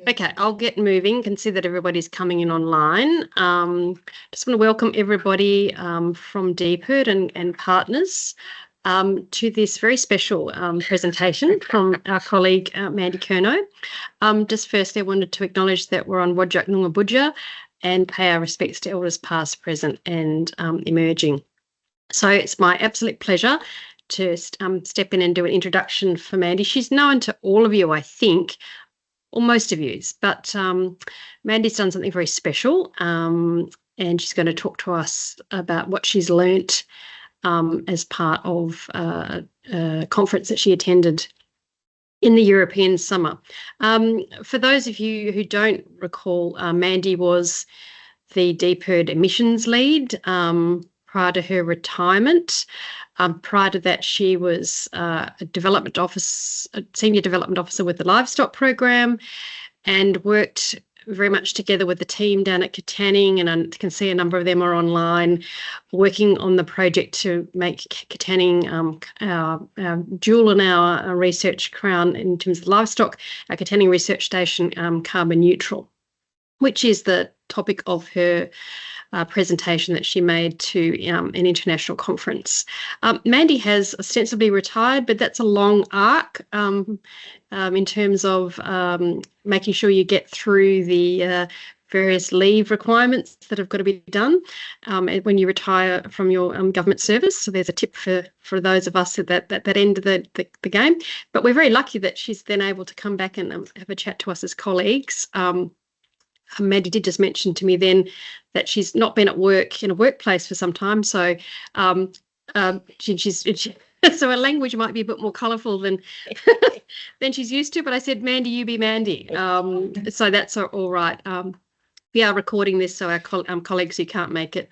Okay, I'll get moving. Can see that everybody's coming in online. Just want to welcome everybody from DPIRD and partners to this very special presentation from our colleague Mandy Curnow. Just firstly, I wanted to acknowledge that we're on Whadjuk Noongar Boodja and pay our respects to elders past, present and emerging. So it's my absolute pleasure to step in and do an introduction for Mandy. She's known to all of you, I think, or most of you, but Mandy's done something very special and she's going to talk to us about what she's learnt as part of a conference that she attended in the European summer. For those of you who don't recall, Mandy was the DPIRD emissions lead prior to her retirement. Prior to that, she was a senior development officer with the livestock program and worked very much together with the team down at Katanning, and I can see a number of them are online, working on the project to make Katanning our jewel in our research crown in terms of livestock, our Katanning Research Station carbon neutral, which is the topic of her presentation that she made to an international conference. Mandy has ostensibly retired, but that's a long arc in terms of making sure you get through the various leave requirements that have got to be done when you retire from your government service. So there's a tip for those of us at that end of the game. But we're very lucky that she's then able to come back and have a chat to us as colleagues. Mandy did just mention to me then that she's not been at work in a workplace for some time, so so her language might be a bit more colourful than than she's used to. But I said, Mandy, you be Mandy, so that's all right. We are recording this, so our colleagues who can't make it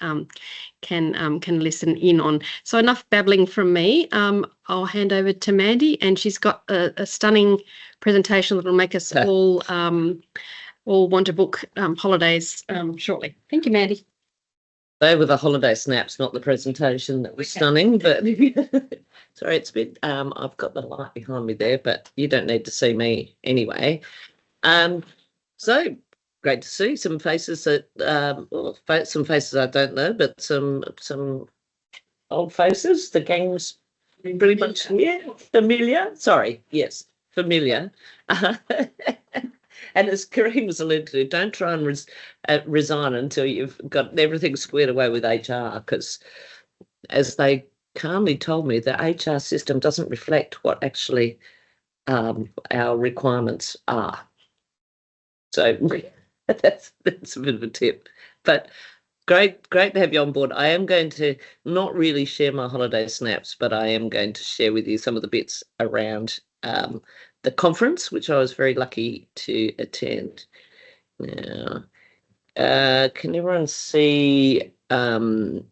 can listen in on. So enough babbling from me. I'll hand over to Mandy, and she's got a stunning presentation that will make us all want to book holidays shortly. Thank you, Mandy. They were the holiday snaps, not the presentation that was stunning. But sorry, it's a bit. I've got the light behind me there, but you don't need to see me anyway. So great to see some faces that some faces I don't know, but some old faces. The gang's pretty much familiar. Sorry, yes, familiar. And as Kareem was alluded to, don't try and resign until you've got everything squared away with HR, because as they calmly told me, the HR system doesn't reflect what actually our requirements are. So that's a bit of a tip. But great to have you on board. I am going to not really share my holiday snaps, but I am going to share with you some of the bits around the conference, which I was very lucky to attend. Now, can everyone see my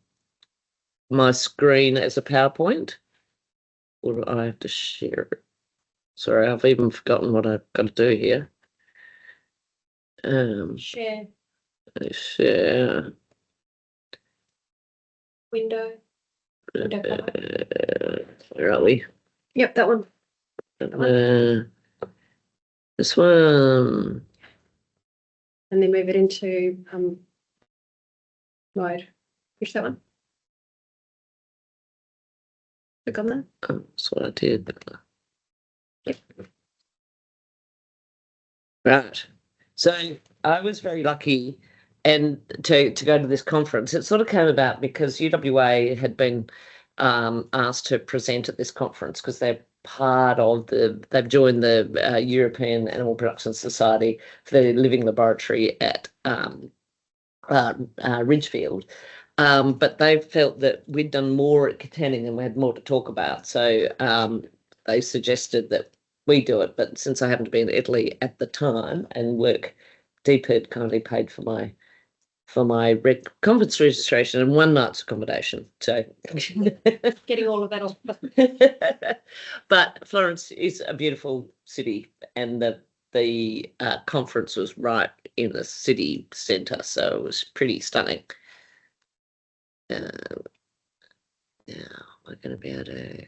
screen as a PowerPoint? Or do I have to share it? Sorry, I've even forgotten what I've got to do here. Share. Share. Window. Where are we? Yep, that one. This one. And then move it into mode. Push that one. Click on that. Oh, that's what I did. Yep. Right. So I was very lucky and to go to this conference. It sort of came about because UWA had been asked to present at this conference because they've joined the European Animal Production Society for their living laboratory at Ridgefield. But they felt that we'd done more at Katanning and we had more to talk about. So they suggested that we do it. But since I happened to be in Italy at the time and work, DPIRD kindly paid for my conference registration and one night's accommodation. So getting all of that off. But Florence is a beautiful city, and the conference was right in the city centre, so it was pretty stunning. Now we're going to be able to.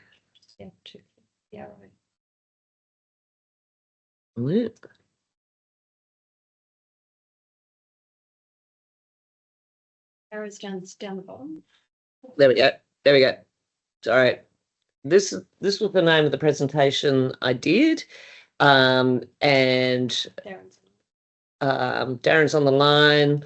Yeah, right. Arrows down the bottom. There we go. There we go. Sorry. This was the name of the presentation I did. And Darren's on the line.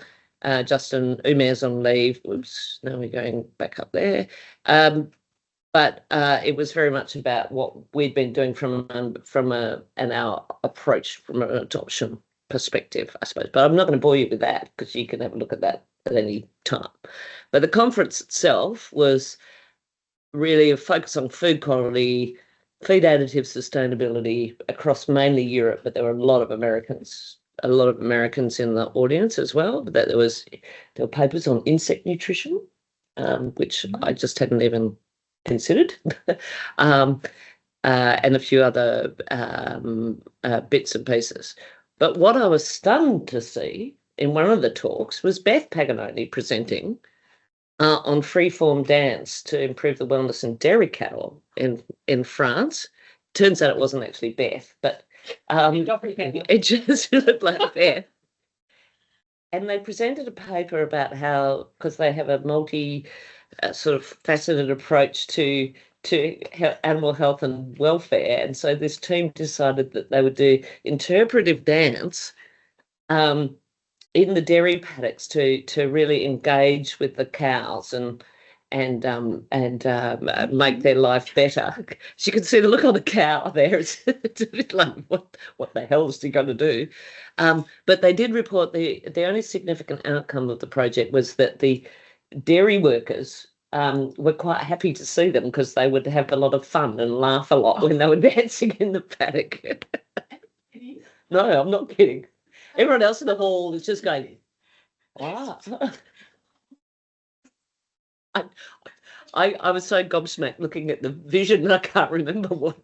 Justin Umair's on leave. Oops, now we're going back up there. But it was very much about what we'd been doing from our approach from an adoption perspective, I suppose. But I'm not going to bore you with that because you can have a look at that at any time. But the conference itself was really a focus on food quality, feed additive sustainability across mainly Europe, but there were a lot of Americans in the audience as well. But there were papers on insect nutrition, which I just hadn't even considered, and a few other bits and pieces. But what I was stunned to see in one of the talks was Beth Paganoni presenting on freeform dance to improve the wellness in dairy cattle in France. Turns out it wasn't actually Beth, but it just looked like Beth. And they presented a paper about how, because they have a sort of faceted approach to animal health and welfare, and so this team decided that they would do interpretive dance in the dairy paddocks to really engage with the cows and make their life better. As you can see the look on the cow there, it's a bit like, what the hell is he going to do? But they did report the only significant outcome of the project was that the dairy workers were quite happy to see them because they would have a lot of fun and laugh a lot when they were dancing in the paddock. No, I'm not kidding. Everyone else in the hall is just going, wow. I was so gobsmacked looking at the vision that I can't remember what.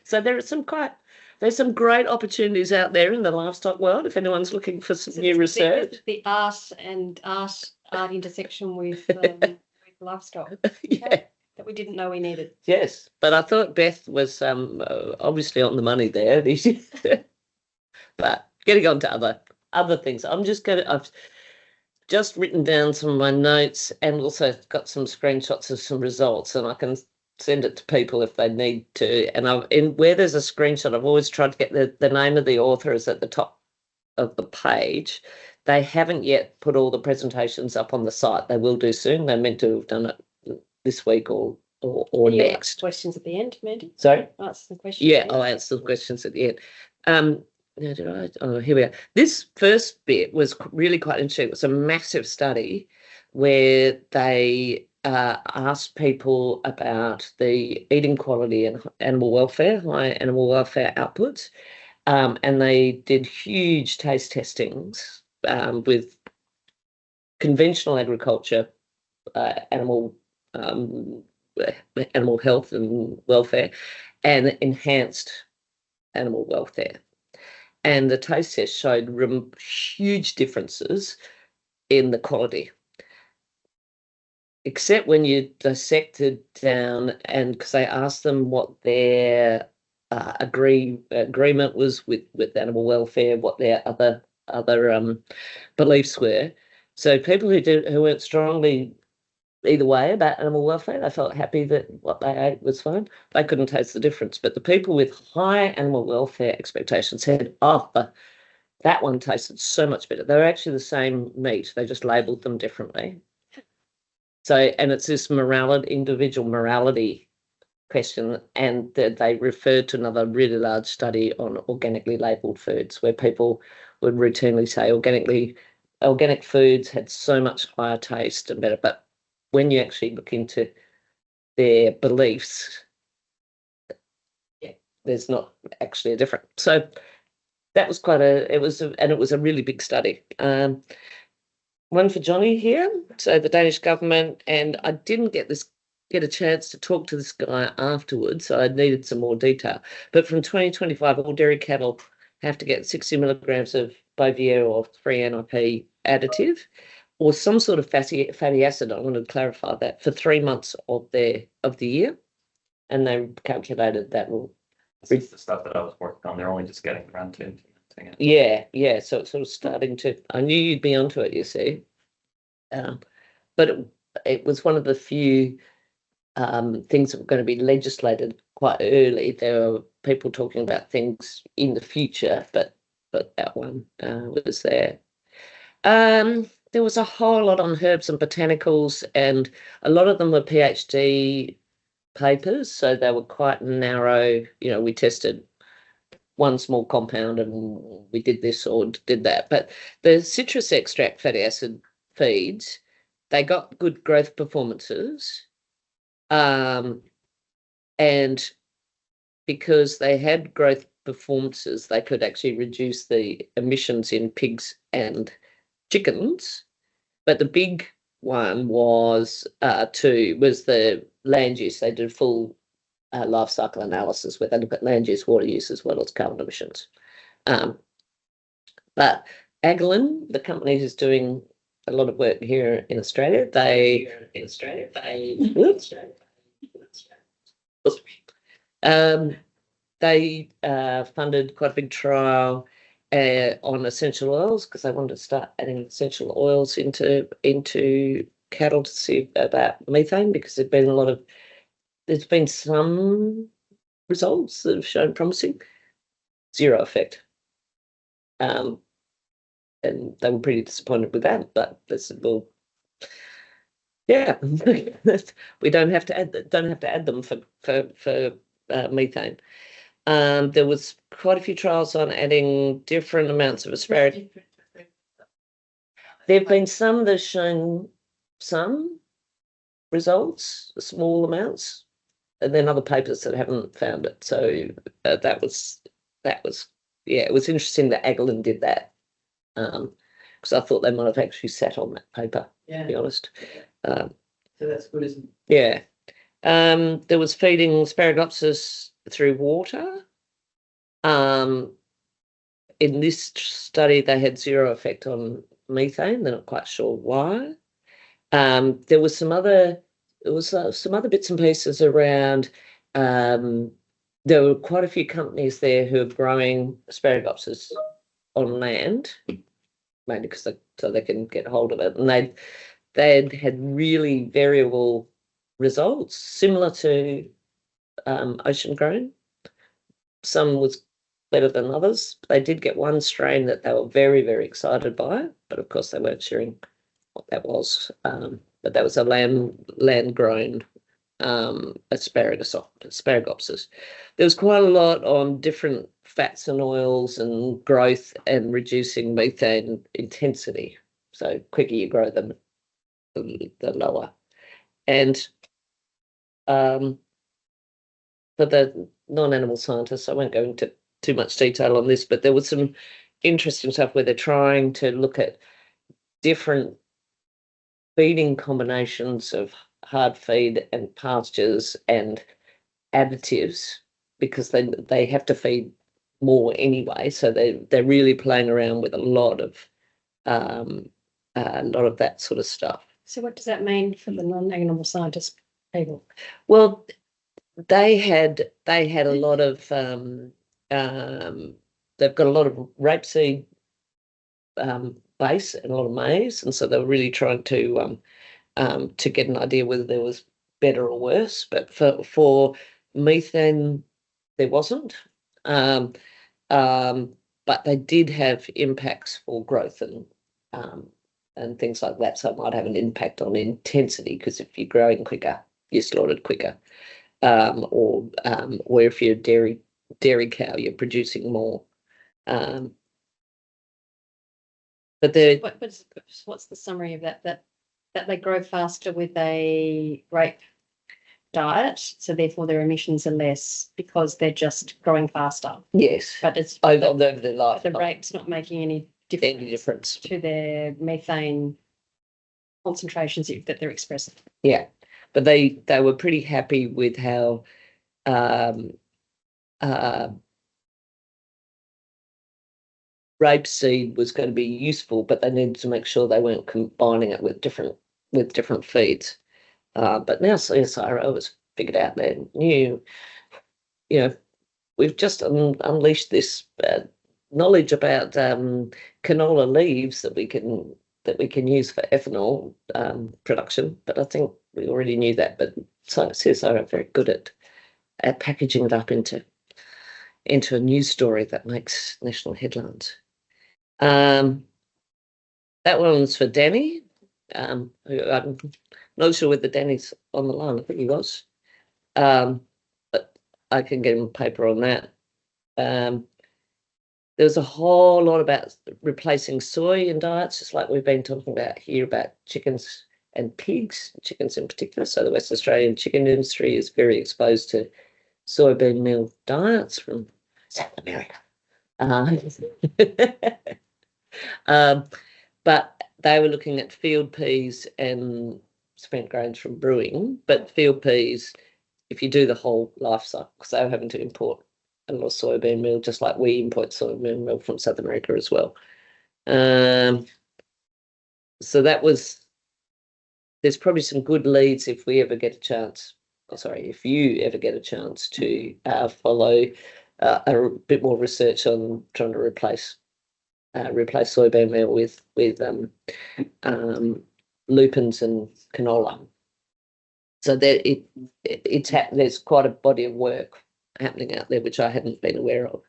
So there's some great opportunities out there in the livestock world if anyone's looking for some new research. The art intersection with livestock. Yeah. That we didn't know we needed. Yes, but I thought Beth was obviously on the money there. But getting on to other things, I've just written down some of my notes and also got some screenshots of some results, and I can send it to people if they need to. And where there's a screenshot, I've always tried to get the name of the author is at the top of the page. They haven't yet put all the presentations up on the site. They will do soon. They're meant to have done it this week or next. Questions at the end, Mandy. Sorry? Answer the questions. Yeah, I'll answer the questions at the end. No, did I? Oh, here we are. This first bit was really quite interesting. It was a massive study where they asked people about the eating quality and animal welfare, high animal welfare outputs, and they did huge taste testings with conventional agriculture, animal health and welfare, and enhanced animal welfare. And the taste test showed huge differences in the quality, except when you dissected down, and because they asked them what their agreement was with animal welfare, what their other beliefs were. So people who weren't strongly either way about animal welfare, they felt happy that what they ate was fine. They couldn't taste the difference. But the people with high animal welfare expectations said, oh, that one tasted so much better. They were actually the same meat. They just labelled them differently. So, and it's this individual morality question, and they referred to another really large study on organically labelled foods where people would routinely say organic foods had so much higher taste and better, but when you actually look into their beliefs, there's not actually a difference. So that was it was a really big study. One for Johnny here. So the Danish government, and I didn't get a chance to talk to this guy afterwards, so I needed some more detail. But from 2025, all dairy cattle have to get 60 milligrams of Bovier or 3-NIP additive, or some sort of fatty acid. I want to clarify that for 3 months of the year, and they calculated that will. This is the stuff that I was working on. They're only just getting around to implementing it. Yeah. So it's sort of starting to. I knew you'd be onto it. You see. But it was one of the few things that were going to be legislated quite early. There were people talking about things in the future, but that one was there. There was a whole lot on herbs and botanicals, and a lot of them were PhD papers, so they were quite narrow. You know, we tested one small compound and we did this or did that. But the citrus extract fatty acid feeds, they got good growth performances. And because they had growth performances, they could actually reduce the emissions in pigs and chickens. But the big one was the land use. They did full life cycle analysis where they look at land use, water use, as well as carbon emissions. But Agolin, the company who's doing a lot of work here in Australia, they funded quite a big trial on essential oils because they wanted to start adding essential oils into cattle to see about methane, because there's been some results that have shown promising, zero effect. And they were pretty disappointed with that, but they said, well, yeah, we don't have to add them for methane. There was quite a few trials on adding different amounts of asparagus. There have been some that have shown some results, small amounts, and then other papers that haven't found it. So that was yeah, it was interesting that Agolin did that, because I thought they might have actually sat on that paper, to be honest. So that's good, isn't it? Yeah. There was feeding Asparagopsis through water. In this study, they had zero effect on methane. They're not quite sure why. There was some other bits and pieces around. There were quite a few companies there who are growing Asparagopsis on land, mainly because they can get hold of it, and they'd had really variable results, similar to ocean grown. Some was better than others. They did get one strain that they were very, very excited by, but of course they weren't sharing what that was. But that was a land grown Asparagopsis. There was quite a lot on different fats and oils and growth and reducing methane intensity. So quicker you grow them, the lower. And for the non-animal scientists, I won't go into too much detail on this, but there was some interesting stuff where they're trying to look at different feeding combinations of hard feed and pastures and additives, because they have to feed more anyway. So they're really playing around with a lot of that sort of stuff. So what does that mean for the non-animal scientist people? Well, they had a lot of they've got a lot of rapeseed base and a lot of maize, and so they were really trying to get an idea whether there was better or worse. But for methane, there wasn't. But they did have impacts for growth and things like that. So it might have an impact on intensity, because if you're growing quicker, you're slaughtered quicker. Or if you're a dairy cow, you're producing more. But what's the summary of that? That they grow faster with a rape diet, so therefore their emissions are less because they're just growing faster. Yes, but it's over their life. The rape's not making any difference to their methane concentrations that they're expressing. Yeah, but they were pretty happy with how rapeseed was going to be useful, but they needed to make sure they weren't combining it with different feeds. But now CSIRO has figured out their new, we've just unleashed this knowledge about canola leaves that that we can use for ethanol production, but I think we already knew that. But CSIRO are very good at packaging it up into a news story that makes national headlines. That one's for Danny. Who I'm not sure whether Danny's on the line. I think he was. But I can get him a paper on that. There's a whole lot about replacing soy in diets, just like we've been talking about here about chickens and pigs, chickens in particular. So the West Australian chicken industry is very exposed to soybean meal diets from South America. But they were looking at field peas and spent grains from brewing, but field peas, if you do the whole life cycle, because they were having to import a lot of soybean meal, just like we import soybean meal from South America as well. So that was, there's probably some good leads if we ever get a chance, if you ever get a chance to follow a bit more research on trying to replace soybean meal with lupins and canola. So there there's quite a body of work happening out there which I hadn't been aware of.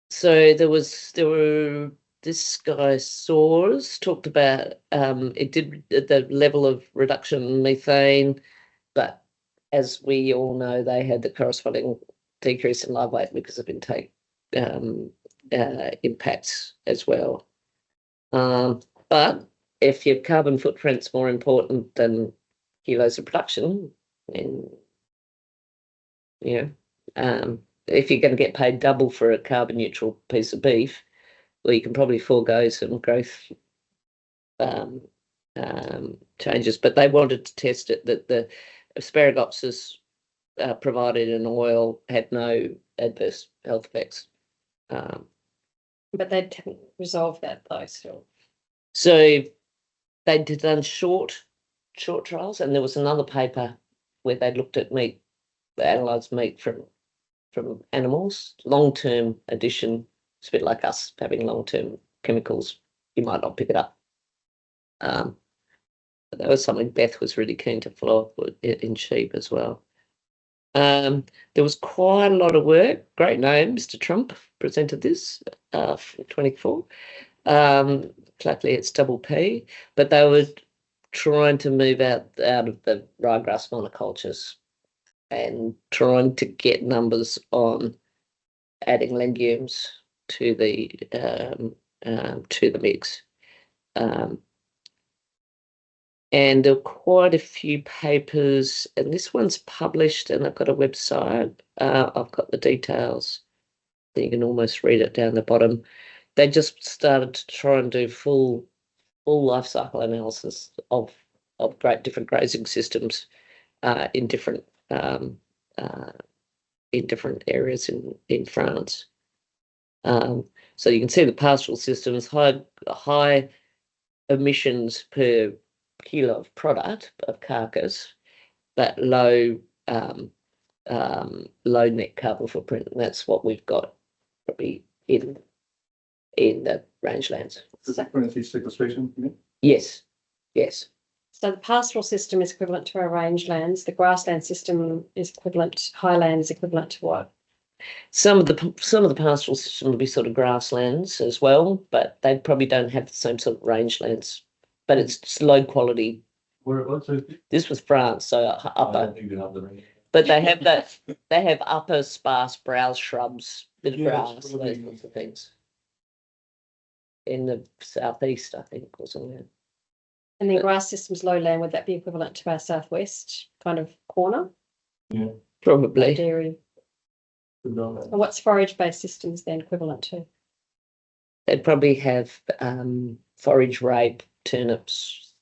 So there were this guy Soares talked about it did the level of reduction in methane, but as we all know, they had the corresponding decrease in live weight because of intake impacts as well. But if your carbon footprint's more important than kilos of production, then if you're going to get paid double for a carbon neutral piece of beef, well, you can probably forego some growth changes. But they wanted to test it that the asparagopsis provided in oil had no adverse health effects. But they didn't resolve that though still. So they done short trials, and there was another paper where they looked at meat, they analysed meat from animals, long-term addition. It's a bit like us having long-term chemicals. You might not pick it up. But that was something Beth was really keen to follow up in sheep as well. There was quite a lot of work. Great name, Mr. Trump presented this for 24. Flatly, it's double P, but they were trying to move out of the ryegrass monocultures and trying to get numbers on adding legumes to the mix. And there are quite a few papers, and this one's published, and I've got a website. I've got the details. You can almost read it down the bottom. They just started to try and do full life cycle analysis of different grazing systems in different areas in France. So you can see the pastoral systems, high emissions per kilo of product of carcass, but low net carbon footprint, and that's what we've got probably in the rangelands. Is that currently sequestration? Yes. So the pastoral system is equivalent to our rangelands. The grassland system is equivalent. Highland is equivalent to what? Some of the pastoral system will be sort of grasslands as well, but they probably don't have the same sort of rangelands. But it's just low quality. Whereabouts? This was France, so upper. But they have that. They have upper sparse browse shrubs, bit of grass, those sorts of things. In the southeast, I think, or somewhere. And then grass systems lowland, would that be equivalent to our southwest kind of corner? Yeah, probably. Dairy. And what's forage-based systems then equivalent to? They'd probably have forage rape, turnips,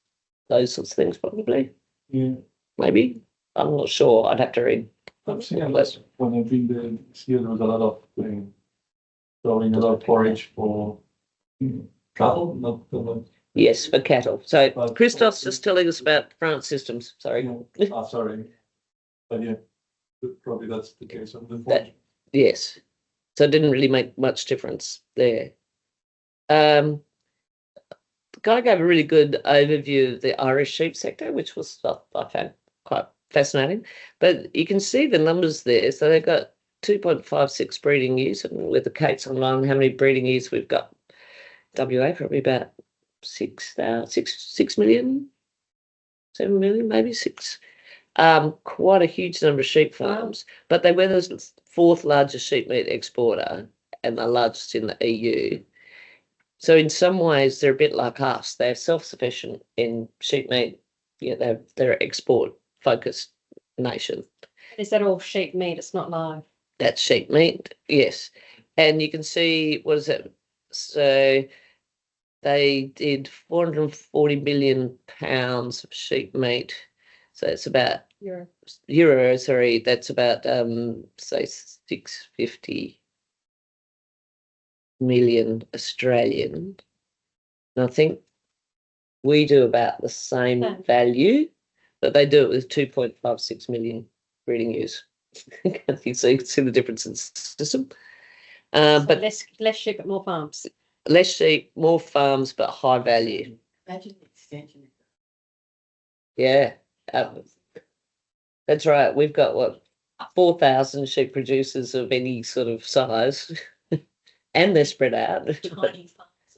those sorts of things, probably. Yeah. Maybe. I'm not sure. I'd have to read. I've seen a lot when I've been there this year. There was a lot of throwing a lot of forage for cattle, not. Yes, for cattle. So Christoph's just telling us about France systems. Sorry. Sorry. But yeah, probably that's the case. Yes. So it didn't really make much difference there. The guy gave a really good overview of the Irish sheep sector, which was I found quite fascinating. But you can see the numbers there. So they've got 2.56 breeding ewes, and with the Kates online, how many breeding ewes we've got? WA probably about 6 million, 7 million, maybe 6. Quite a huge number of sheep farms, but they were the 4th largest sheep meat exporter and the largest in the EU. So in some ways, they're a bit like us. They're self-sufficient in sheep meat. Yeah, they're export-focused nation. Is that all sheep meat? It's not live. That's sheep meat, yes. And you can see, what is it? So they did 440 million pounds of sheep meat. So it's about euro, sorry, that's about say 650 million Australian. And I think we do about the same value, but they do it with 2.56 million breeding ewes. You see the difference in system. So But less sheep but more farms. less sheep, more farms, but high value. Imagine the extension. Yeah, that's right. We've got what 4,000 sheep producers of any sort of size, and they're spread out. Tiny farms.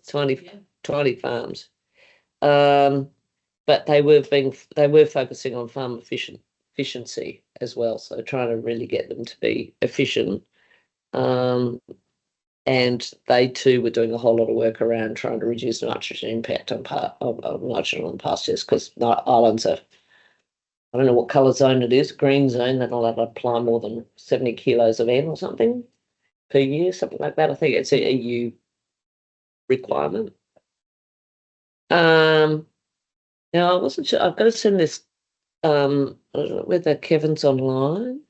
Tiny farms. But they were focusing on farm efficiency as well, so trying to really get them to be efficient. And they too were doing a whole lot of work around trying to reduce nitrogen impact on nitrogen on pastures, because islands are, I don't know what colour zone it is, green zone, they're not allowed to apply more than 70 kilos of N or something per year, something like that. I think it's an EU requirement. Now I wasn't sure, I've got to send this, I don't know whether Kevin's online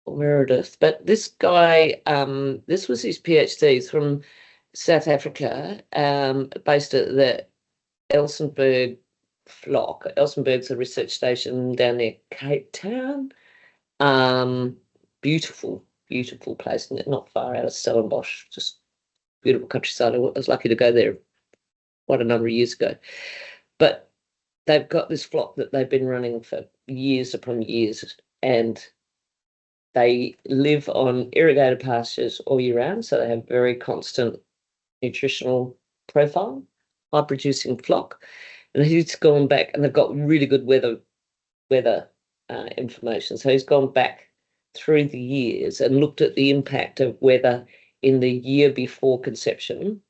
or Meredith, but this guy, this was his PhD. He's from South Africa, based at the Elsenburg flock. Elsenburg's a research station down near Cape Town. Beautiful place, not far out of Stellenbosch, just beautiful countryside. I was lucky to go there quite a number of years ago. But they've got this flock that they've been running for years upon years, and they live on irrigated pastures all year round, so they have very constant nutritional profile, high-producing flock. And he's gone back, and they've got really good weather information. So he's gone back through the years and looked at the impact of weather in the year before conception.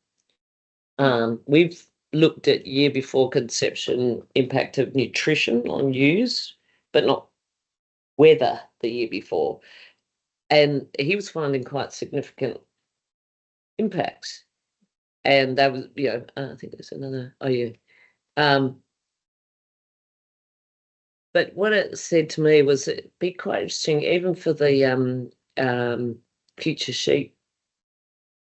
We've looked at year before conception impact of nutrition on ewes, but not weather the year before. And he was finding quite significant impacts. And that was, I think there's another, but what it said to me was it'd be quite interesting, even for the future sheep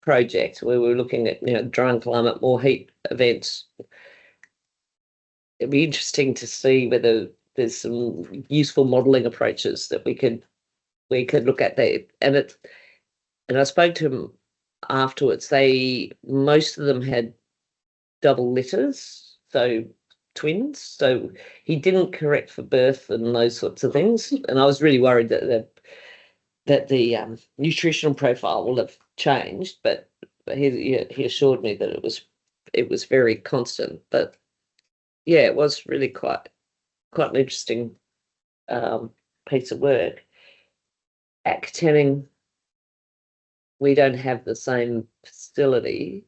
project, where we're looking at, drying climate, more heat events. It'd be interesting to see whether there's some useful modelling approaches that we could look at there. And I spoke to him afterwards. Most of them had double litters, so twins. So he didn't correct for birth and those sorts of things. And I was really worried that the nutritional profile will have changed, but he assured me that it was very constant. But yeah, it was really quite an interesting piece of work. At Katanning, we don't have the same facility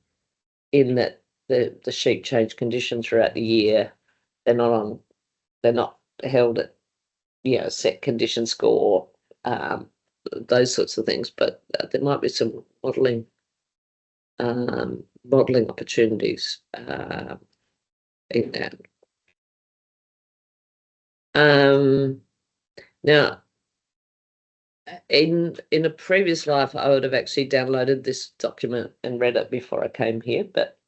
in that the sheep change condition throughout the year. They're not held at a set condition score, those sorts of things. But there might be some modelling opportunities in that. Now, in a previous life, I would have actually downloaded this document and read it before I came here, but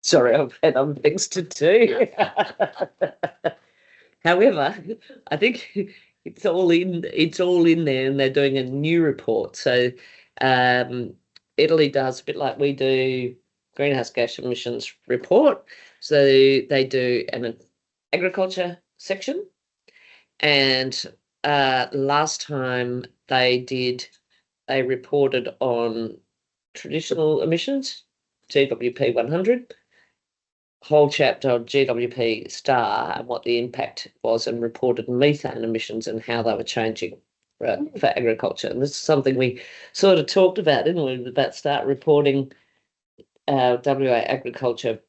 sorry, I've had other things to do. However, I think it's all in there, and they're doing a new report. So Italy does, a bit like we do, greenhouse gas emissions report. So they do an agriculture section, and last time they reported on traditional emissions, GWP 100, whole chapter on GWP star and what the impact was, and reported methane emissions and how they were changing for agriculture. And this is something we sort of talked about, didn't we, about start reporting WA agriculture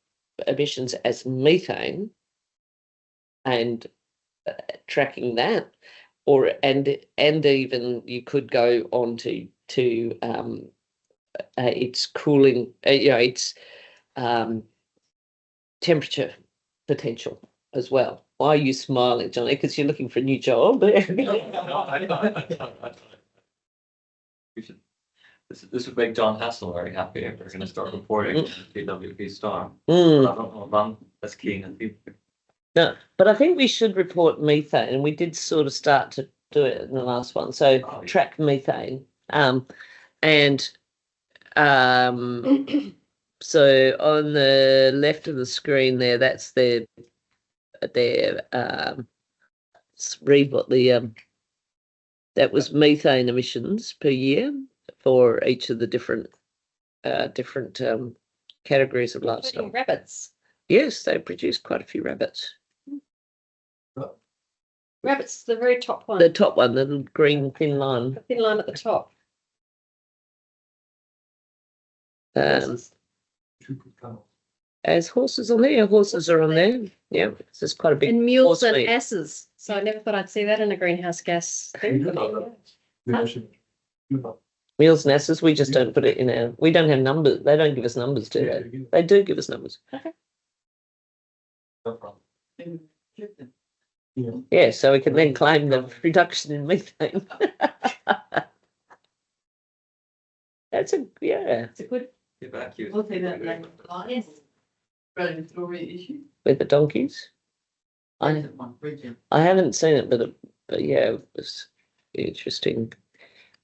emissions as methane and tracking that, and even you could go on to its cooling, its temperature potential as well. Why are you smiling, Johnny? Because you're looking for a new job. We should, this would make John Hassel very happy if we're going to start reporting GWP star. I don't know if I'm as keen as you. No, but I think we should report methane, and we did sort of start to do it in the last one. So track methane, and so on the left of the screen there, that's their read what the that was methane emissions per year for each of the different categories of livestock. Rabbits. Yes, they produce quite a few rabbits. Rabbits, the very top one. The top one, the little green thin line. The thin line at the top. As horses on there, horses are on there. Yeah, this is quite a big. And mules horse and meat. asses. So I never thought I'd see that in a greenhouse gas thing. Mules and asses, we just don't put it in our. We don't have numbers. They don't give us numbers, do they? They do give us numbers. Okay. Yeah, so we can then claim the reduction in methane. That's a It's a good. Get back here. We'll say that later. Yes. Regulatory issue. with the donkeys. I haven't seen it, but yeah, it was interesting.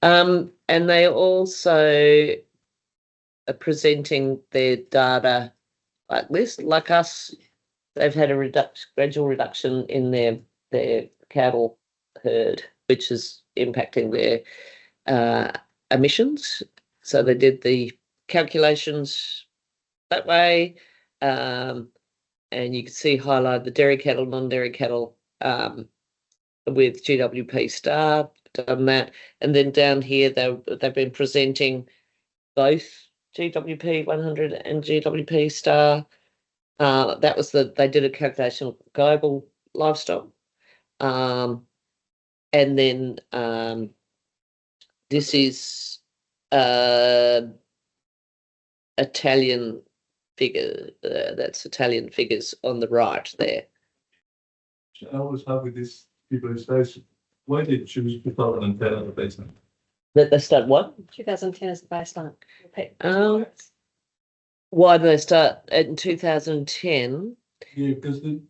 And they also are presenting their data like this, like us. They've had a gradual reduction in their cattle herd, which is impacting their emissions. So they did the calculations that way, and you can see highlight the dairy cattle, non-dairy cattle, with GWP star, done that, and then down here they've been presenting both GWP 100 and GWP star. That was they did a calculation of global livestock, and then this is Italian figure. That's Italian figures on the right there. I always have with these people says, why they choose 2010 as a baseline? That they start what? 2010 is the baseline. Why do they start in 2010? Yeah, because to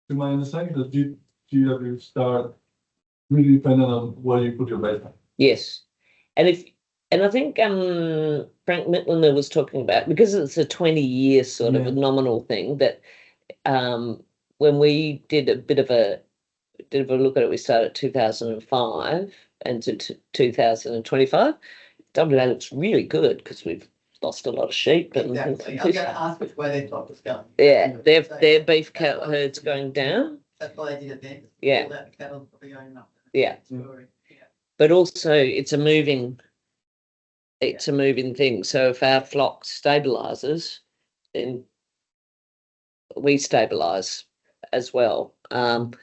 my understanding, the GW start really dependent on where you put your baseline. Yes, and I think Frank Mittler was talking about, because it's a 20-year sort of a nominal thing, that when we did a bit of a look at it, we started at 2005 and to 2025. WA looks really good because we've lost a lot of sheep. And exactly. I'm going to ask which way their top was going. Yeah, their beef cattle herd's going down. That's why they did it then. Yeah. All that cattle probably going up. Yeah. Yeah. But also it's a moving thing. So if our flock stabilises, then we stabilise as well. And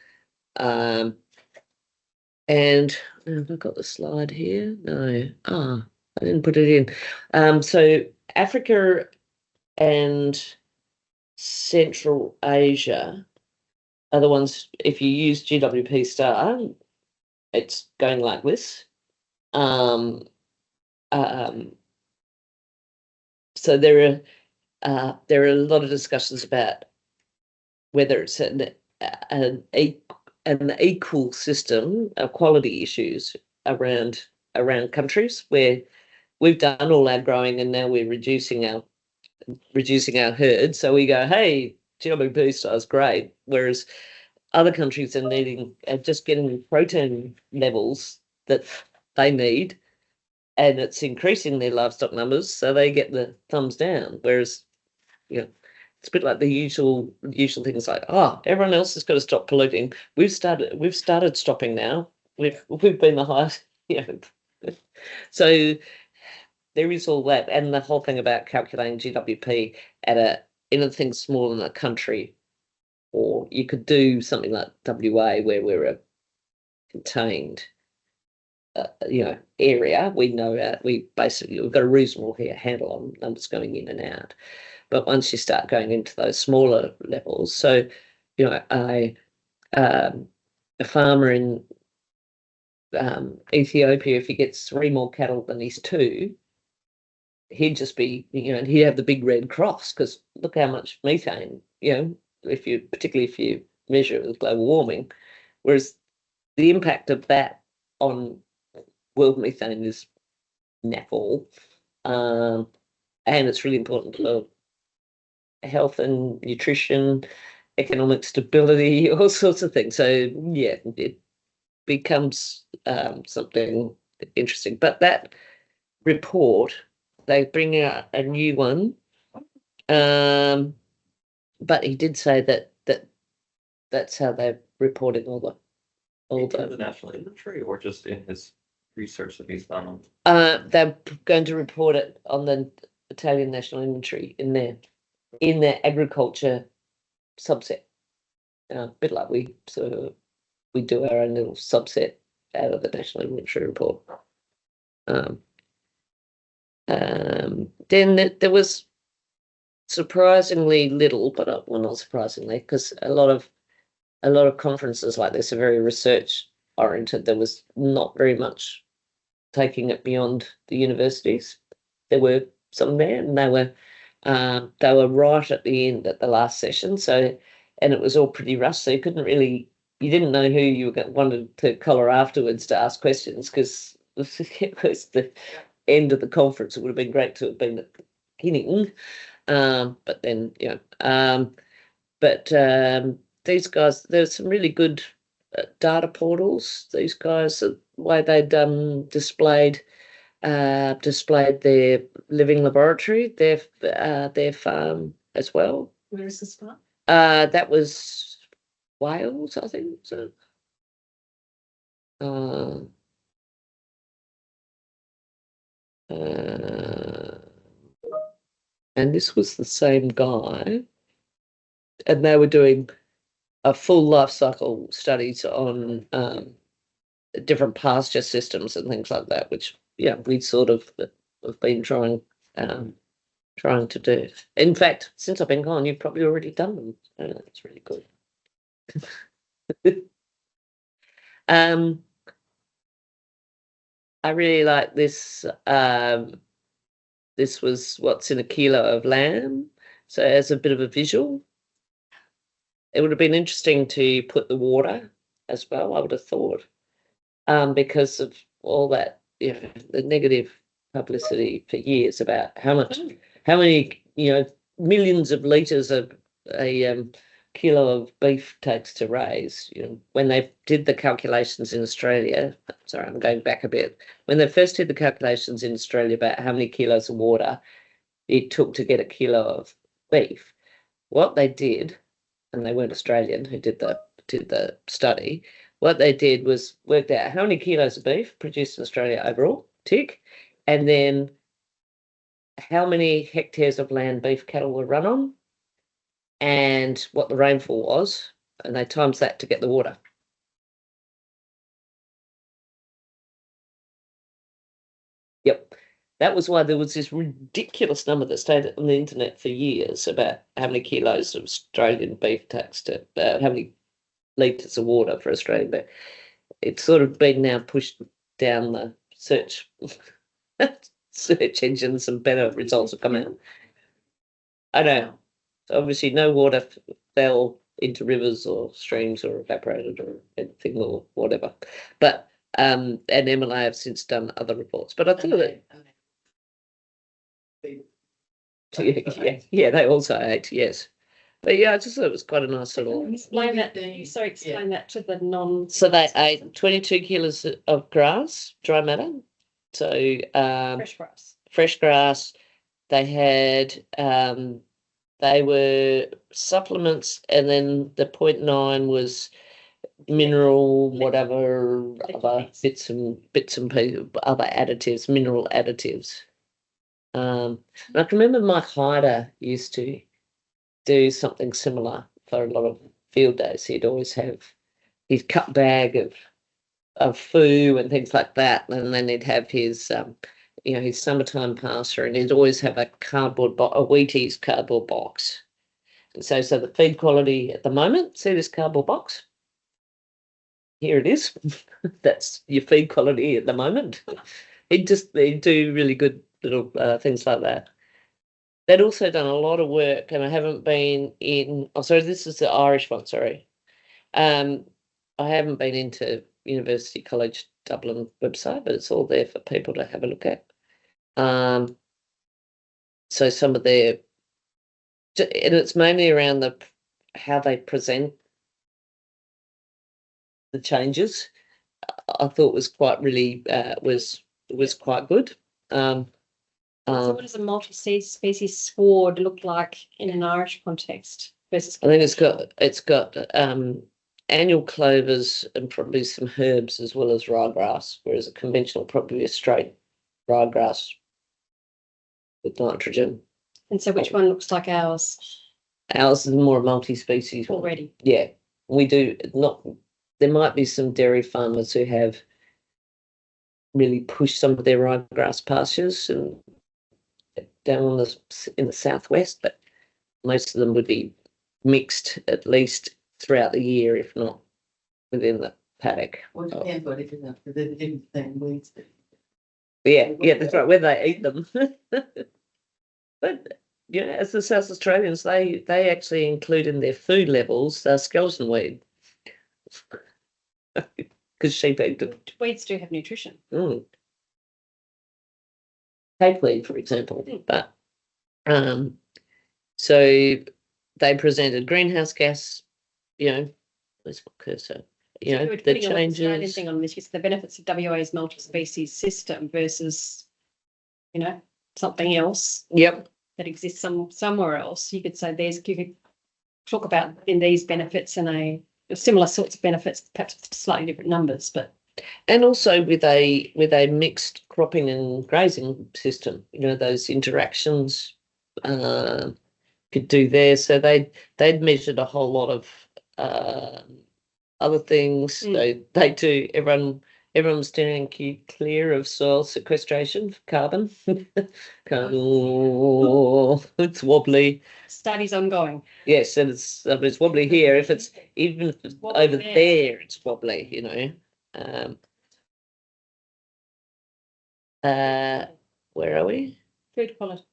have I got the slide here? No. I didn't put it in. So Africa and Central Asia are the ones, if you use GWP star, it's going like this. So there are a lot of discussions about whether it's an equal system of quality issues around countries where we've done all our growing and now we're reducing our reducing our herd. So we go, hey, GWP star is great. Whereas other countries are just getting protein levels that they need, and it's increasing their livestock numbers, so they get the thumbs down. Whereas, it's a bit like the usual things like, oh, everyone else has got to stop polluting. We've started stopping now. We've been the highest. So there is all that, and the whole thing about calculating GWP at anything smaller than a country, or you could do something like WA where we're a contained, area. We know we've got a reasonable handle on numbers going in and out. But once you start going into those smaller levels, so a farmer in Ethiopia, if he gets 3 more cattle than he's 2, he'd just be, he'd have the big red cross, because look how much methane, particularly if you measure it with global warming, whereas the impact of that on world methane is naff all, and it's really important for health and nutrition, economic stability, all sorts of things. So yeah, it becomes something interesting. But that report, they bring out a new one, but he did say that's how they're reporting all the national inventory, or just in his research that he's done on. They're going to report it on the Italian national inventory in their agriculture subset. A bit like we do our own little subset out of the national inventory report. Then there was surprisingly little, but well, not surprisingly, because a lot of conferences like this are very research oriented. There was not very much taking it beyond the universities. There were some there, and they were right at the end at the last session. So, and it was all pretty rushed, so you didn't know who you wanted to collar afterwards to ask questions, because it was the end of the conference. It would have been great to have been at the beginning, but then these guys, there's some really good data portals. These guys, the way they'd displayed their living laboratory, their farm as well. Where is this from? That was Wales, I think. So, and this was the same guy, and they were doing a full life cycle studies on different pasture systems and things like that, which we sort of have been trying to do. In fact, since I've been gone, you've probably already done them. That's really good. I really like this. This was what's in a kilo of lamb. So as a bit of a visual, it would have been interesting to put the water as well, I would have thought, because of all that, the negative publicity for years about how many, millions of litres of a kilo of beef takes to raise. When they did the calculations in Australia, sorry, I'm going back a bit. When they first did the calculations in Australia about how many kilos of water it took to get a kilo of beef, what they did, and they weren't Australian who did the study, what they did was worked out how many kilos of beef produced in Australia overall, tick, and then how many hectares of land beef cattle were run on, and what the rainfall was, and they times that to get the water. Yep. That was why there was this ridiculous number that stayed on the internet for years about how many kilos of Australian beef takes to, how many litres of water for Australian beef. It's sort of been now pushed down the search engines, and better results have come out. I know. Obviously, no water fell into rivers or streams or evaporated or anything or whatever. But and MLA have since done other reports. But I think that Yeah, they also ate, yes. But yeah, I just thought it was quite a nice little. Explain that. Explain that to the non. So they ate 22 kilos of grass, dry matter. So fresh grass. They had they were supplements, and then the 0.9 was mineral, whatever other bits and pieces, other additives, mineral additives. I can remember Mike Hyder used to do something similar for a lot of field days. He'd always have his cup bag of food and things like that, and then he'd have his his summertime pasture, and he'd always have a Wheaties cardboard box. And so the feed quality at the moment, see this cardboard box? Here it is. That's your feed quality at the moment. They do really good little things like that. They'd also done a lot of work, and I haven't been in. Oh, sorry, this is the Irish one. Sorry, I haven't been into University College Dublin website, but it's all there for people to have a look at. So some of their, and it's mainly around how they present the changes. I thought was quite really was quite good. So what does a multi-species sward look like in an Irish context versus? I think it's got annual clovers and probably some herbs as well as ryegrass, whereas a conventional probably a straight ryegrass with nitrogen. And so which one looks like ours? Ours is more multi-species already. Yeah, we do not. There might be some dairy farmers who have really pushed some of their ryegrass pastures and down in the southwest, but most of them would be mixed at least throughout the year, if not within the paddock. Well, it depends what it is, because they didn't think weeds. Yeah, that's right, where they eat them. But as the South Australians, they actually include in their food levels skeleton weed. Because sheep eat them. Weeds do have nutrition. Capeweed, for example. But so they presented greenhouse gas, where's my cursor? The changes. Thing on this is the benefits of WA's multi-species system versus, something else. Yep. That exists somewhere else. You could say you could talk about in these benefits and similar sorts of benefits, perhaps with slightly different numbers, but. And also with a mixed cropping and grazing system, those interactions could do there. So they'd measured a whole lot of other things. They do. Everyone was steering clear of soil sequestration for carbon. It's wobbly. Studies ongoing. Yes, and it's wobbly here. If it's over there, it's wobbly. Where are we? Food quality.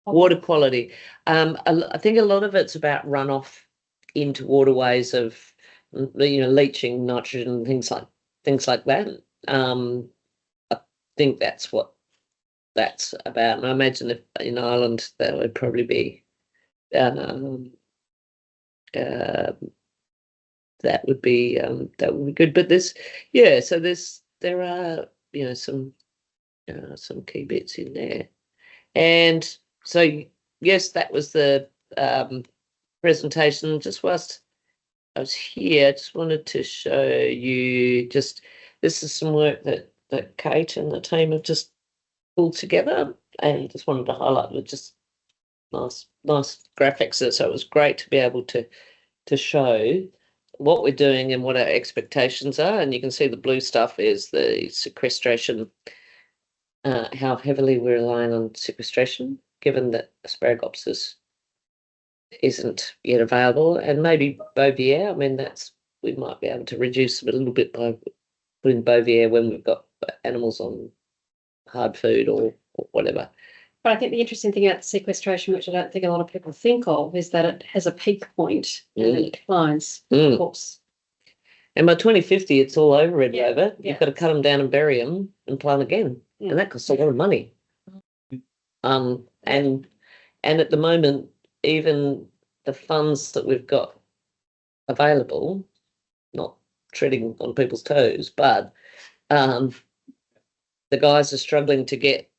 Water quality. I think a lot of it's about runoff into waterways of, leaching nitrogen and things like that. I think that's what that's about. And I imagine if in Ireland that would probably be that would be good. But there are some key bits in there, and so yes, that was the presentation. Just whilst I was here, I just wanted to show you this is some work that Kate and the team have just pulled together, and just wanted to highlight with just nice graphics. So it was great to be able to show what we're doing and what our expectations are. And you can see the blue stuff is the sequestration, how heavily we're relying on sequestration, given that Asparagopsis isn't yet available, and maybe Bovier. I mean, we might be able to reduce it a little bit by putting Bovier when we've got animals on hard food or whatever. But I think the interesting thing about sequestration, which I don't think a lot of people think of, is that it has a peak point and then it declines, of course. And by 2050, it's all over Red Rover. Yeah. You've got to cut them down and bury them and plant again. And that costs a lot of money. And at the moment, even the funds that we've got available, not treading on people's toes, but the guys are struggling to get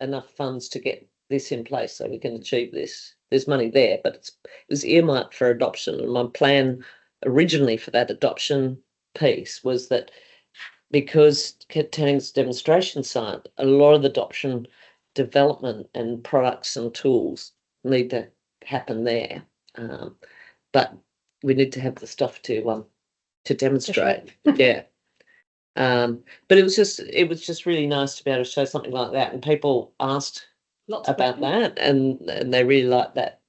enough funds to get this in place so we can achieve this. There's money there, but it was earmarked for adoption. And my plan originally for that adoption piece was that because Katanning's demonstration site, a lot of the adoption development and products and tools need to happen there. But we need to have the stuff to demonstrate. Yeah. But it was just really nice to be able to show something like that, and people asked about that, and they really liked that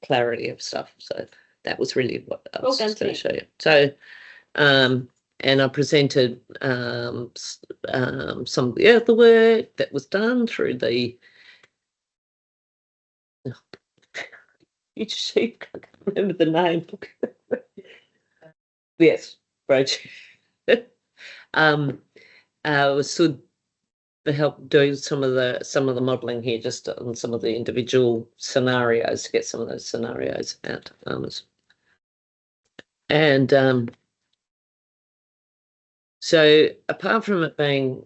clarity of stuff. So that was really what I was going to show you. So, and I presented some of the other work that was done through the. You sheep, I can't remember the name. Yes, project. Was Sud help doing some of the modelling here, just on some of the individual scenarios to get some of those scenarios out to farmers. And so apart from it being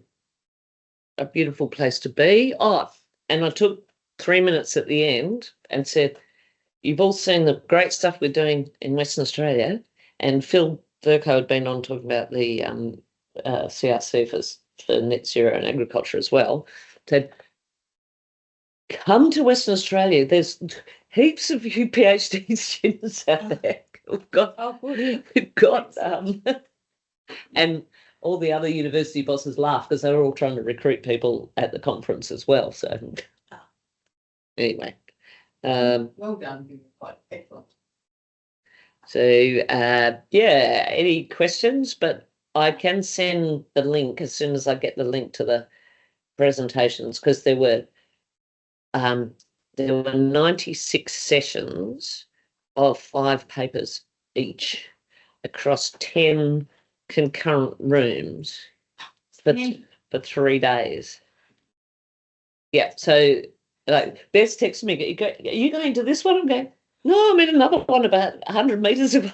a beautiful place to be, and I took 3 minutes at the end and said, you've all seen the great stuff we're doing in Western Australia, and Phil Verco had been on talking about the CRC for net zero and agriculture as well, said, come to Western Australia. There's heaps of you PhD students out there. We've got and all the other university bosses laugh because they were all trying to recruit people at the conference as well. So anyway. Well done. Quite excellent. So yeah, any questions? But I can send the link as soon as I get the link to the presentations, because there were 96 sessions of 5 papers each across 10 concurrent rooms for 3 days. Yeah, so like Beth's texted me, are you going to this one? I'm going, no, I'm in another one about 100 metres away.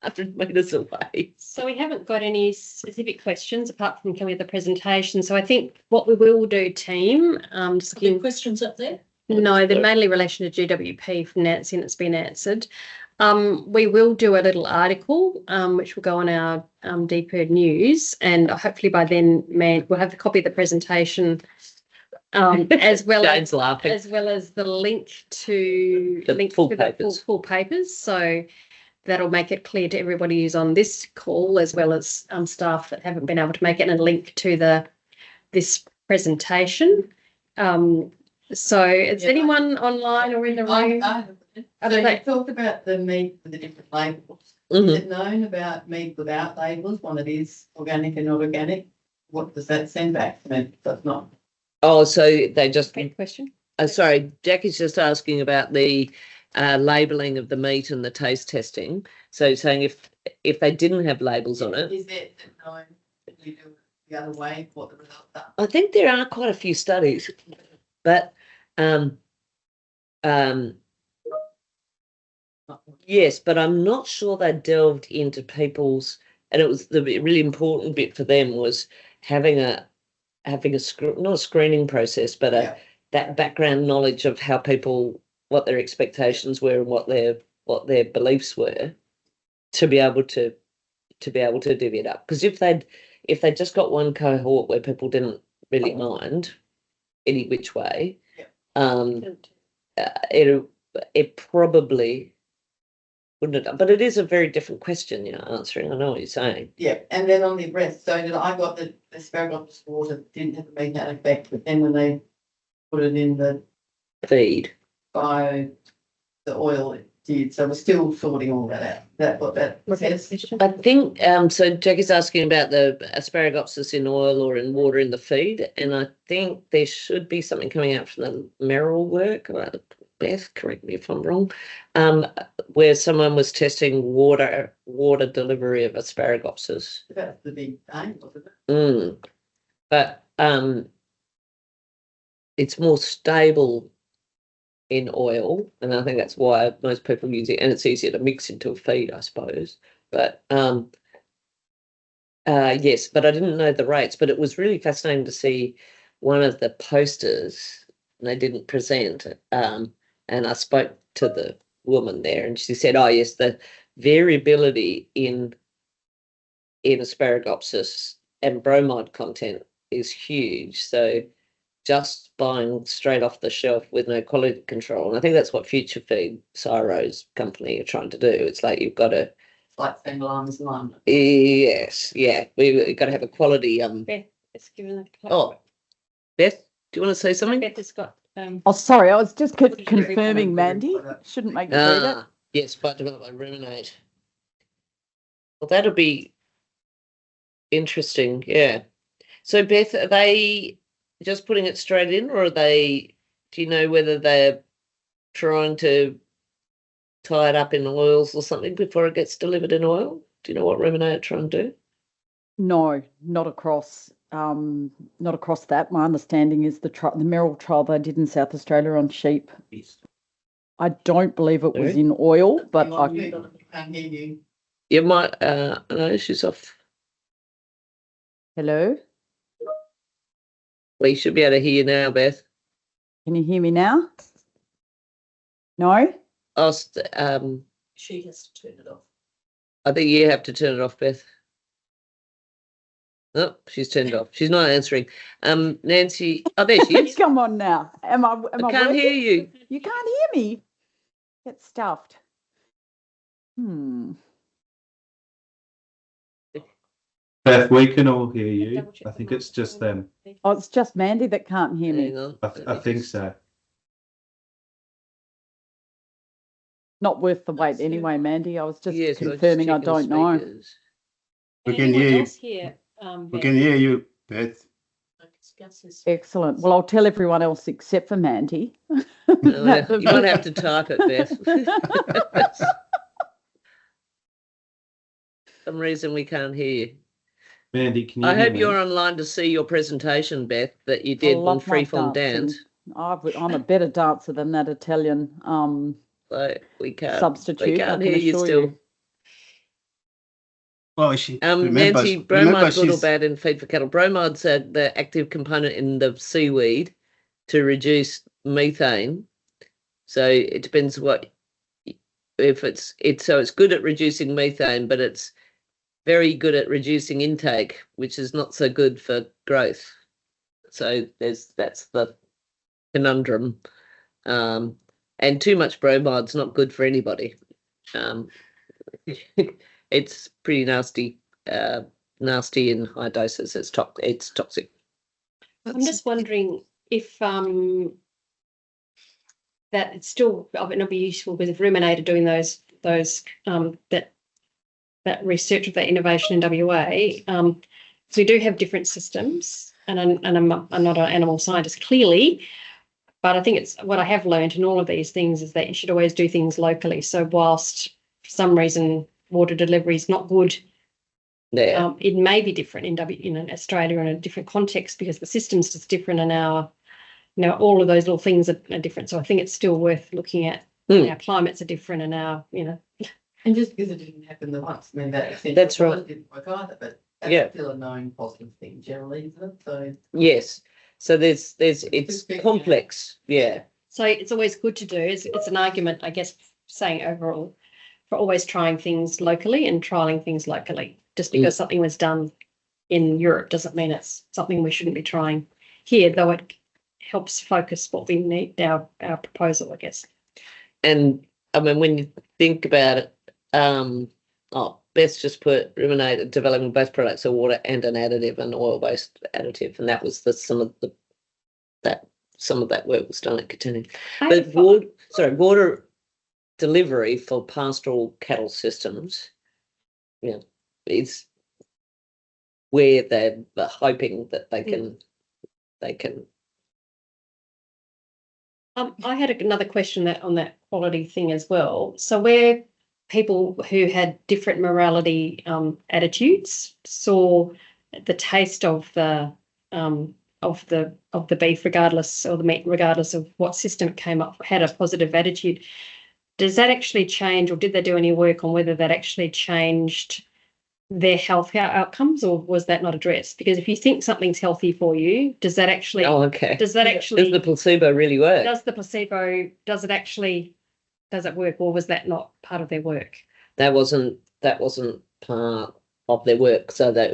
100 metres away. So we haven't got any specific questions apart from coming at the presentation. So I think what we will do, team, just Any questions up there? No, they're mainly in relation to GWP from Nancy, and it's been answered. We will do a little article, which will go on our DPIRD news, and hopefully by then, we'll have a copy of the presentation, as well as the link to the full papers. So that'll make it clear to everybody who's on this call, as well as staff that haven't been able to make it, and a link to this presentation. So is anyone online or in the room? So you talked about the meat with the different labels. Mm-hmm. Is it known about meat without labels, when it is organic and not organic? What does that send back to me? That's not. Oh, so they just. Great question. Sorry, Jackie's just asking about the labelling of the meat and the taste testing. So saying if they didn't have labels on it. Is it known that you do the other way, what the results are? I think there are quite a few studies, but yes, but I'm not sure they delved into people's, and it was the really important bit for them was having not a screening process, but that background knowledge of how people, what their expectations were and what their beliefs were, to be able to divvy it up. Because if they'd just got one cohort where people didn't really mind any which way, it probably wouldn't have done. But it is a very different question you're answering. I know what you're saying. Yeah, and then on the breast, so that I got the asparagus water didn't have a meat effect, but then when they put it in the Feed. the oil, it did. So we're still sorting all that out. That says. I think so. Jackie's asking about the asparagus in oil or in water in the feed, and I think there should be something coming out from the Merrill work. Beth, correct me if I'm wrong, where someone was testing water delivery of asparaguses. That's the big aim, wasn't it? But it's more stable in oil, and I think that's why most people use it, and it's easier to mix into a feed, I suppose. But yes, but I didn't know the rates. But it was really fascinating to see one of the posters, and they didn't present. And I spoke to the woman there, and she said, "Oh yes, the variability in Asparagopsis and bromide content is huge. So just buying straight off the shelf with no quality control." And I think that's what Future Feed, Cyro's company, are trying to do. It's like you've got to. Like Fendelines lime. Yes, yeah. We've got to have a quality. Beth, it's given the Oh, Beth, do you want to say something? Beth has got. Oh, sorry, I was just What did you read confirming, from? Mandy. Shouldn't make you read it. Yes, but developed by ruminate. Well, that'll be interesting. Yeah. So, Beth, are they just putting it straight in, or are they? Do you know whether they're trying to tie it up in oils or something before it gets delivered in oil? Do you know what ruminate are trying to do? No, not across that. My understanding is the Merrill trial they did in South Australia on sheep. I don't believe it was Sorry? in oil, but I I can't hear you. You might. No, she's off. hello. We should be able to hear you now, Beth. Can you hear me now? No? She has to turn it off. I think you have to turn it off, Beth. Oh, she's turned off. She's not answering. Nancy. Oh, there she is. Come on now. Am I I can't working? hear you. You can't hear me. Get stuffed. Beth, we can all hear you. Double check I the think it's just them. Oh, it's just Mandy that can't hear me. Hang on. I think so. Not worth the wait anyway, Mandy. I was just Yes, we're confirming I checking don't know. speakers. We can hear you. Else here, We can hear you, Beth. Excellent. Well, I'll tell everyone else except for Mandy. You won't have to type it, Beth. For some reason we can't hear you. Mandy, can you I hear hope me? you're online to see your presentation, Beth, that you did on love my Freeform dancing. Dance. I'm a better dancer than that Italian So we can't. substitute. We I can't can hear you assure still. you. Well, Nancy, bromide's good or she's bad in feed for cattle? Bromide's the active component in the seaweed to reduce methane. So it depends what if it's so it's good at reducing methane, but it's very good at reducing intake, which is not so good for growth. So that's the conundrum. And too much bromide's not good for anybody. It's pretty nasty in high doses. It's toxic. I'm just wondering if that it's still it'll be useful with Ruminator doing those that research of that innovation in WA. So we do have different systems, and I'm not an animal scientist clearly, but I think it's what I have learned in all of these things is that you should always do things locally. So whilst for some reason water delivery is not good, Yeah. it may be different in Australia in a different context because the system's just different and all of those little things are different. So I think it's still worth looking at. Our climates are different and And just because it didn't happen the once, I mean That's right. It didn't work either, but Yeah. that's still a known positive thing generally, isn't it? So Yes. So it's big, complex. Yeah. so it's always good to do. It's an argument, I guess, saying overall for always trying things locally and trialing things locally. Just because something was done in Europe doesn't mean it's something we shouldn't be trying here, though it helps focus what we need, our proposal, I guess. And I mean, when you think about it, Beth just put ruminate developing both products of water and an additive, an oil-based additive, and that was some of that work was done at Katanning. But water delivery for pastoral cattle systems, is where they're hoping that they can. I had another question on that quality thing as well. So where people who had different morality attitudes saw the taste of the of the beef, regardless, or the meat, regardless of what system it came up, had a positive attitude. Does that actually change, or did they do any work on whether that actually changed their health outcomes, or was that not addressed? Because if you think something's healthy for you, does that actually? Oh, okay. Does that actually? Does the placebo really work? Does the placebo? Does it work, or was that not part of their work? That wasn't part of their work. So that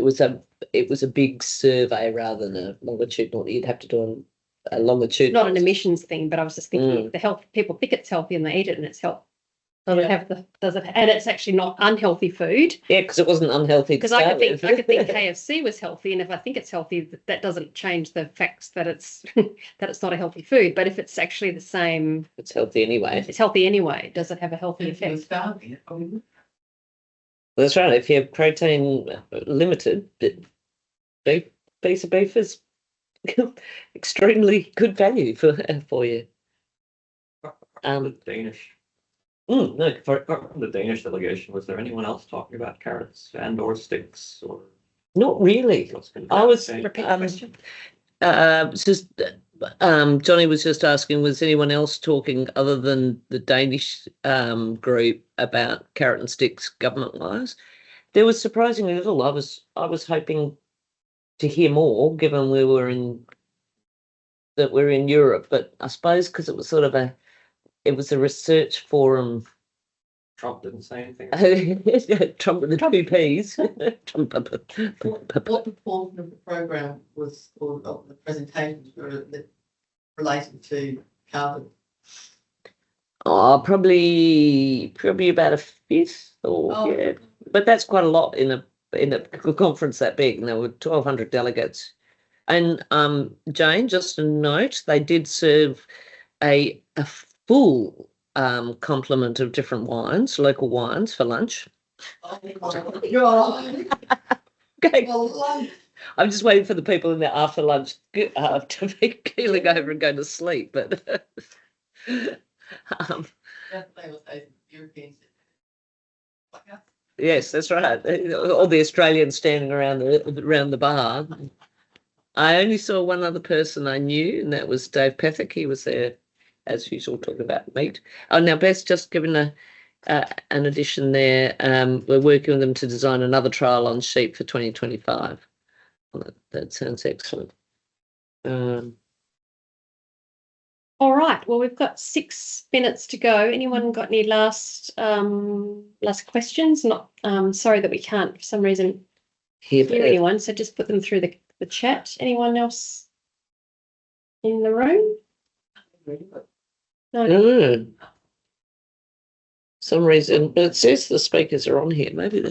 it was a big survey rather than a longitudinal. You'd have to do a longitudinal. Not an emissions thing, but I was just thinking the health. People think it's healthy and they eat it, and it's healthy. Does it? And it's actually not unhealthy food. Yeah, because it wasn't unhealthy. Because I could think KFC was healthy, and if I think it's healthy, that doesn't change the facts that it's that it's not a healthy food. But if it's actually the same, it's healthy anyway. It's healthy anyway. Does it have a healthy effect? That's right. If you have protein limited, piece of beef is extremely good value for you. The Danish. No, The Danish delegation, was there anyone else talking about carrots and/or sticks or? not really. I was Repeat the question. Johnny was just asking, was anyone else talking other than the Danish group about carrot and sticks government-wise? There was surprisingly little. I was hoping to hear more, given we're in Europe, but I suppose because it was sort of a research forum. Trump didn't say anything. Trump with the two P's. Trump. What proportion of the program was, or of the presentations were related to carbon? Oh, probably about a fifth, or yeah. But that's quite a lot in a conference that big. And there were 1,200 delegates. And Jane, just a note, they did serve a full complement of different wines, local wines, for lunch. Oh my God. Okay. Well, I'm just waiting for the people in there after lunch to be keeling over and going to sleep. But yes, that's right. All the Australians standing around the bar. I only saw one other person I knew, and that was Dave Pethick. He was there, as usual, talking about meat. Oh, now Beth's just given an addition there. We're working with them to design another trial on sheep for 2025. Well, that sounds excellent. All right. Well, we've got 6 minutes to go. Anyone got any last questions? Not sorry that we can't for some reason hear anyone. So just put them through the chat. Anyone else in the room? No. Some reason, but it says the speakers are on here. Maybe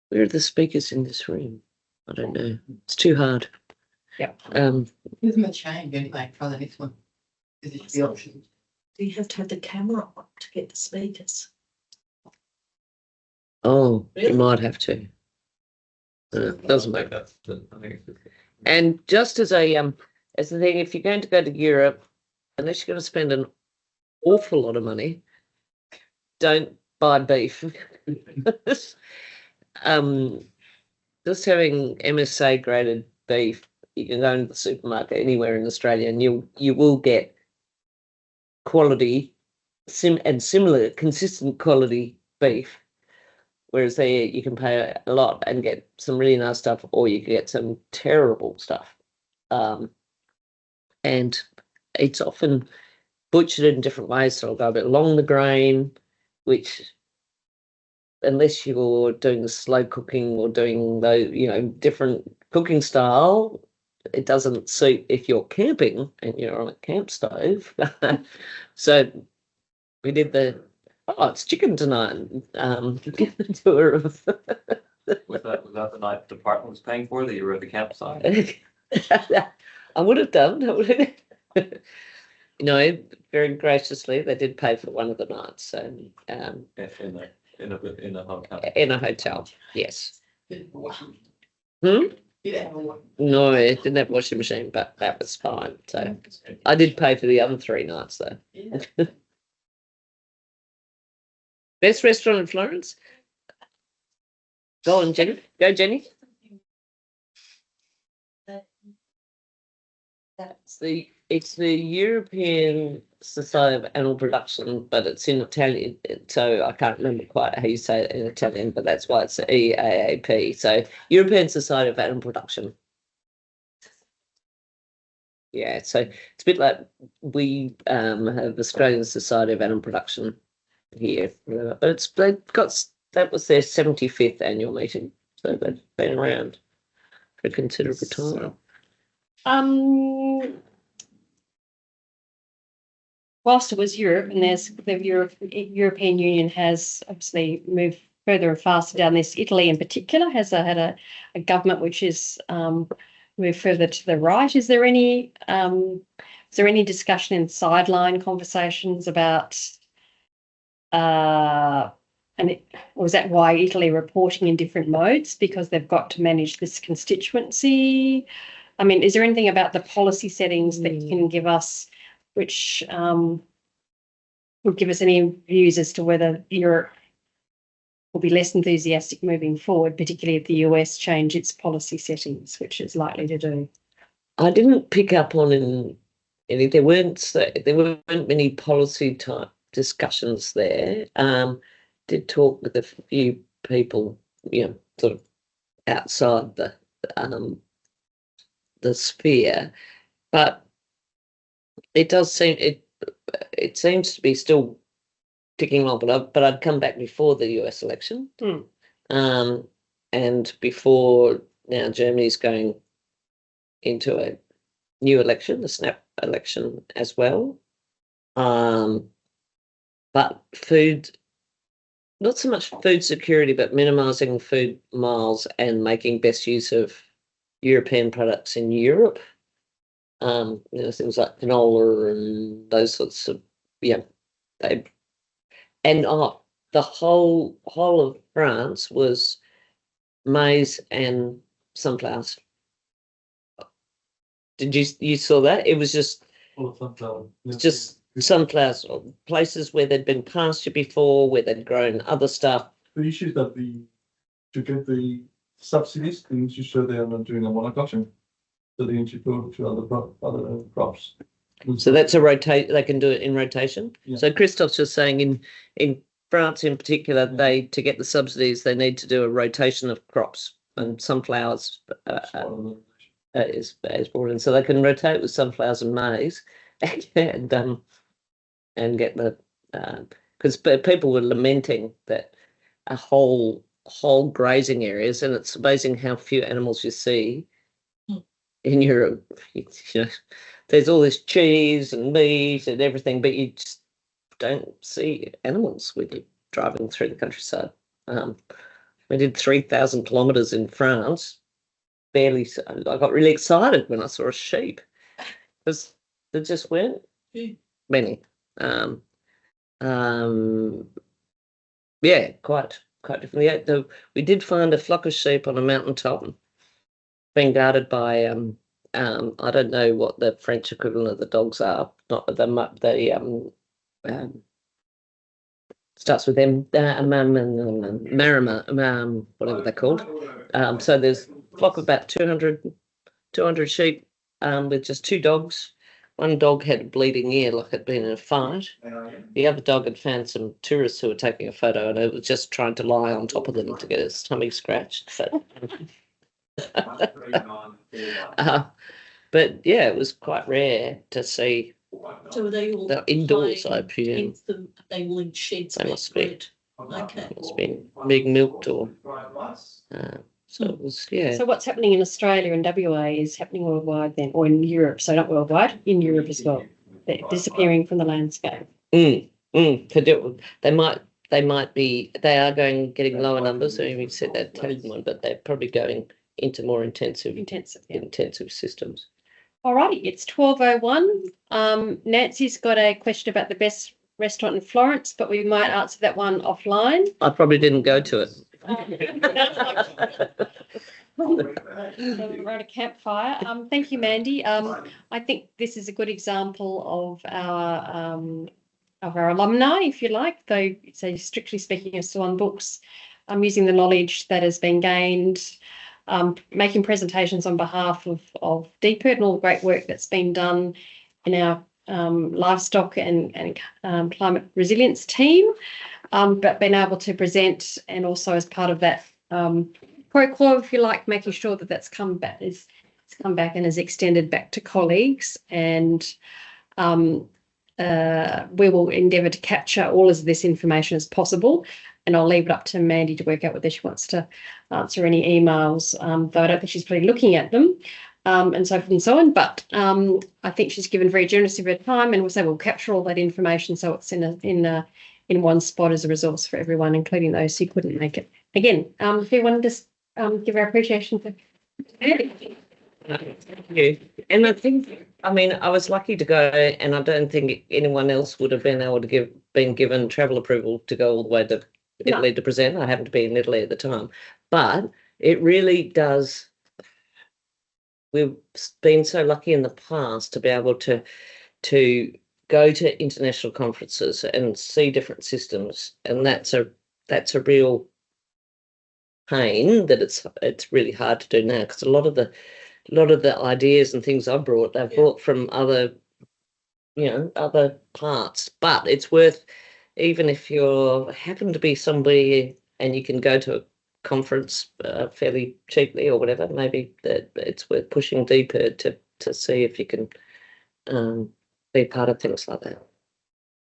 where are the speakers in this room? I don't know. It's too hard. Yeah. Give them a change anyway. Try the next one. Because it should be options. Do you have to have the camera on to get the speakers? Oh, Really? you might have to. Doesn't make that. And just as a thing, if you're going to go to Europe, unless you're going to spend an awful lot of money, don't buy beef. Just having MSA graded beef, you can go into the supermarket anywhere in Australia, and you will get quality, similar, consistent quality beef. Whereas there you can pay a lot and get some really nice stuff, or you can get some terrible stuff. And it's often butchered in different ways. So it'll go a bit along the grain, which, unless you're doing the slow cooking or doing the, different cooking style, it doesn't suit if you're camping and you're on a camp stove. So we did it's chicken tonight. Tour of Was that the night the department was paying for that you were at the campsite? I would have done. Very graciously, they did pay for one of the nights. So in a hotel. In a hotel, yes. Yeah. No, it didn't have a washing machine, but that was fine. So I did pay for the other 3 nights though. Yeah. Best restaurant in Florence? Go on, Jenny. Go, Jenny. that? It's the European Society of Animal Production, but it's in Italian, so I can't remember quite how you say it in Italian, but that's why it's EAAP. So European Society of Animal Production. Yeah, so it's a bit like we have Australian Society of Animal Production here, but that was their 75th annual meeting, so they've been around for a considerable time. Whilst it was Europe, and the European Union has obviously moved further and faster down this. Italy, in particular, has had a government which is moved further to the right. Is there any discussion in sideline conversations about? Was that why Italy reporting in different modes, because they've got to manage this constituency? I mean, is there anything about the policy settings that you can give us, which would give us any views as to whether Europe will be less enthusiastic moving forward, particularly if the US change its policy settings, which it's likely to do? I didn't pick up on any. There weren't many policy type discussions there. Did talk with a few people, sort of outside the sphere, but it does seem it seems to be still ticking along. But I'd come back before the US election, and before now Germany's going into a new election, the snap election as well. But food, not so much food security, but minimising food miles and making best use of European products in Europe. Things like canola and those sorts of, the whole of France was maize and sunflowers. Did you saw that? It was just sunflowers, places where they'd been pastured before, where they'd grown other stuff. The issue is that to get the subsidies, they need to show they are not doing a monoculture, so they need to go to other crops. So that's a rotate. They can do it in rotation. Yeah. So Christoph's just saying in France in particular, to get the subsidies, they need to do a rotation of crops, and sunflowers is brought in, so they can rotate with sunflowers and maize, and get the because people were lamenting that a whole grazing areas, and it's amazing how few animals you see in Europe. There's all this cheese and meat and everything, but you just don't see animals when you're driving through the countryside. We did 3,000 kilometres in France. I got really excited when I saw a sheep, because there just weren't many. Quite different. We did find a flock of sheep on a mountaintop, being guarded by I don't know what the French equivalent of the dogs are. Not the starts with them, Marima, whatever they're called. So there's a flock of about 200 sheep with just two dogs. One dog had a bleeding ear, like it'd been in a fight. The other dog had found some tourists who were taking a photo, and it was just trying to lie on top of them to get its tummy scratched. But yeah, it was quite rare to see. So are they all indoors, I presume? They all in sheds. They must be. Okay. Must be being milked or. So it was, So what's happening in Australia and WA is happening worldwide then, or in Europe? So not worldwide, in Europe as well. They're disappearing from the landscape. They are getting lower numbers. So we said that telling one, but they're probably going into more intensive systems. All righty, it's 12:01. Nancy's got a question about the best restaurant in Florence, but we might answer that one offline. I probably didn't go to it. Around a campfire. Thank you, Mandy. I think this is a good example of our alumni, if you like, though so strictly speaking, are still on books. Using the knowledge that has been gained making presentations on behalf of DPIRD and all the great work that's been done in our livestock and climate resilience team, but being able to present and also as part of that pro-quo, if you like, making sure that that's come back and is extended back to colleagues, and we will endeavour to capture all of this information as possible, and I'll leave it up to Mandy to work out whether she wants to answer any emails, though I don't think she's probably looking at them, and so forth and so on, but I think she's given very generous of her time, and we'll say we'll capture all that information so it's in one spot as a resource for everyone, including those who couldn't make it. Again, if you want to just give our appreciation to Mandy. Thank you. And I think, I mean, I was lucky to go, and I don't think anyone else would have been able to been given travel approval to go all the way to Italy to present. I happened to be in Italy at the time, but it really does. We've been so lucky in the past to be able to go to international conferences and see different systems, and that's a real pain that it's really hard to do now, because a lot of the ideas and things I've brought from other parts, but it's worth, even if you happen to be somebody and you can go to a conference fairly cheaply or whatever, maybe that it's worth pushing deeper to see if you can be part of things like that.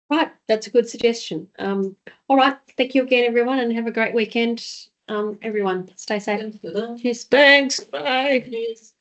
Right, that's a good suggestion. All right, thank you again, everyone, and have a great weekend. Everyone, stay safe. Cheers. Thanks. Bye. Yes.